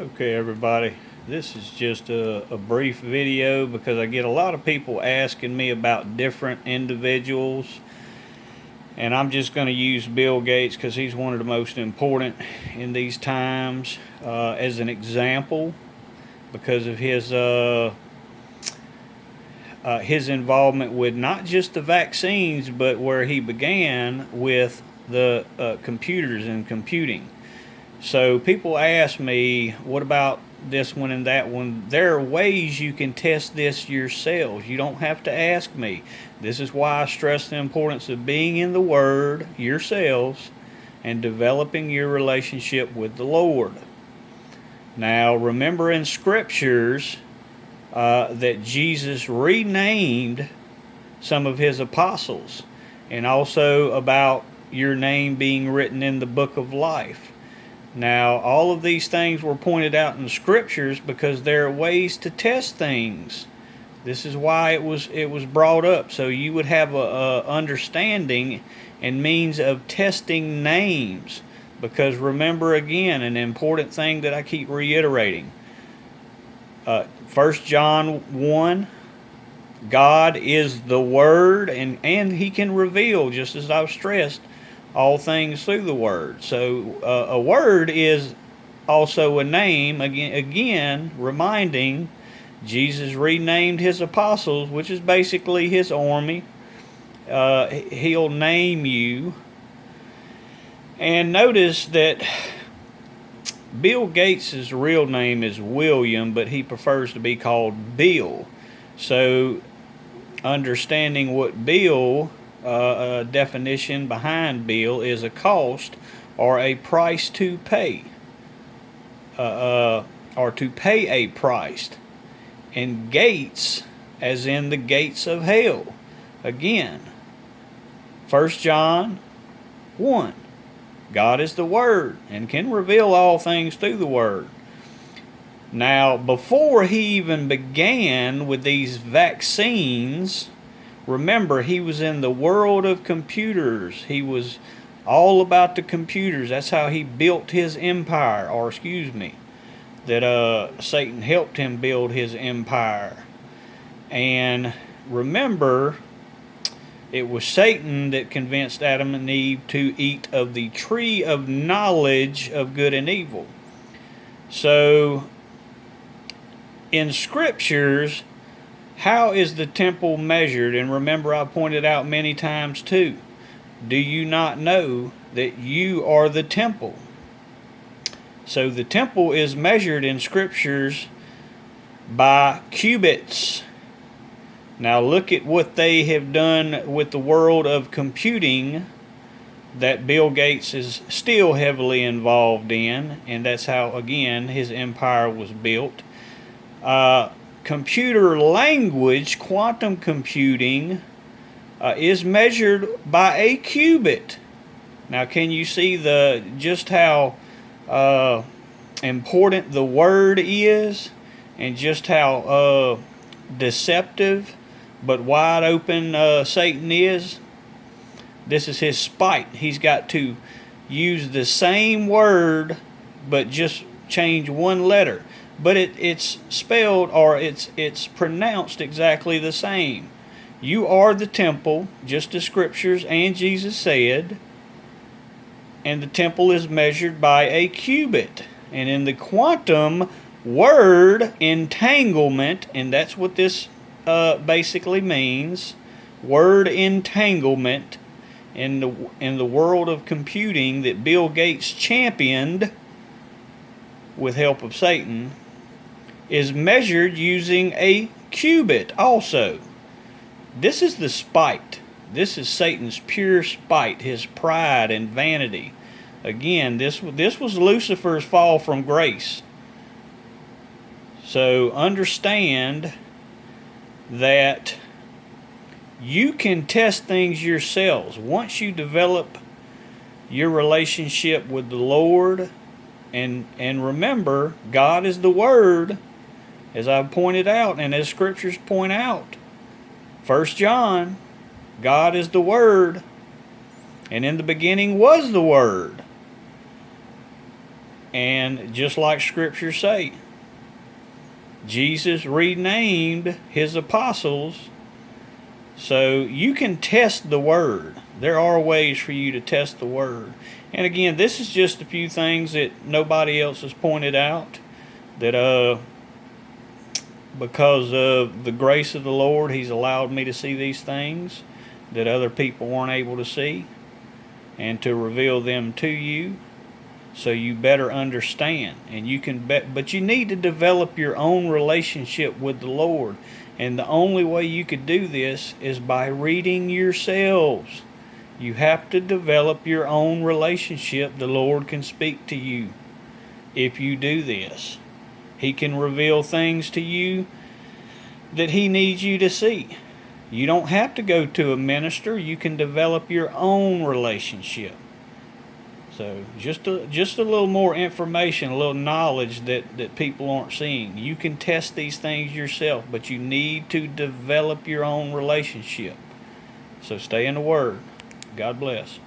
Okay, everybody, this is just a brief video because I get a lot of people asking me about different individuals, and I'm just going to use Bill Gates because he's one of the most important in these times as an example because of his involvement with not just the vaccines, but where he began with the computers and computing. So people ask me, what about this one and that one? There are ways you can test this yourselves. You don't have to ask me. This is why I stress the importance of being in the Word yourselves and developing your relationship with the Lord. Now, remember in Scriptures that Jesus renamed some of his apostles, and also about your name being written in the book of life. Now, all of these things were pointed out in the Scriptures because there are ways to test things. This is why it was brought up, so you would have a understanding and means of testing names. Because remember again, an important thing that I keep reiterating. 1 John 1, God is the Word, and He can reveal, just as I've stressed, all things through the Word. So a word is also a name, again reminding Jesus renamed his apostles, which is basically his army. He'll name you. And notice that Bill Gates' real name is William, but he prefers to be called Bill. So understanding what Bill, definition behind Bill is a cost or a price to pay, or to pay a price. And Gates, as in the gates of hell. Again, 1 John 1. God is the Word and can reveal all things through the Word. Now, before he even began with these vaccines, remember, he was in the world of computers. He was all about the computers. That's how he built his empire, or excuse me, that Satan helped him build his empire. And remember, it was Satan that convinced Adam and Eve to eat of the tree of knowledge of good and evil. So, in Scriptures, how is the temple measured? And remember, I pointed out many times too. Do you not know that you are the temple? So the temple is measured in Scriptures by cubits. Now look at what they have done with the world of computing that Bill Gates is still heavily involved in, and that's how, again, his empire was built. Computer language, quantum computing, is measured by a qubit. Now, can you see just how important the Word is, and just how deceptive but wide open Satan is? This is his spite. He's got to use the same word but just change one letter. But it's spelled, or it's pronounced exactly the same. You are the temple, just as Scriptures and Jesus said. And the temple is measured by a qubit. And in the quantum word entanglement, and that's what this basically means, word entanglement, in the world of computing that Bill Gates championed with help of Satan, is measured using a qubit also. This is the spite. This is Satan's pure spite, his pride and vanity. Again, this was Lucifer's fall from grace. So understand that you can test things yourselves. Once you develop your relationship with the Lord, and remember, God is the Word, as I've pointed out, and as Scriptures point out. 1 John, God is the Word, and in the beginning was the Word. And just like Scripture say, Jesus renamed his apostles. So you can test the word. There are ways for you to test the word. And again, this is just a few things that nobody else has pointed out, that because of the grace of the Lord, he's allowed me to see these things that other people weren't able to see, and to reveal them to you so you better understand. And you can but you need to develop your own relationship with the Lord. And the only way you could do this is by reading yourselves. You have to develop your own relationship. The Lord can speak to you if you do this. He can reveal things to you that he needs you to see. You don't have to go to a minister. You can develop your own relationship. So just a little more information, a little knowledge that people aren't seeing. You can test these things yourself, but you need to develop your own relationship. So stay in the Word. God bless.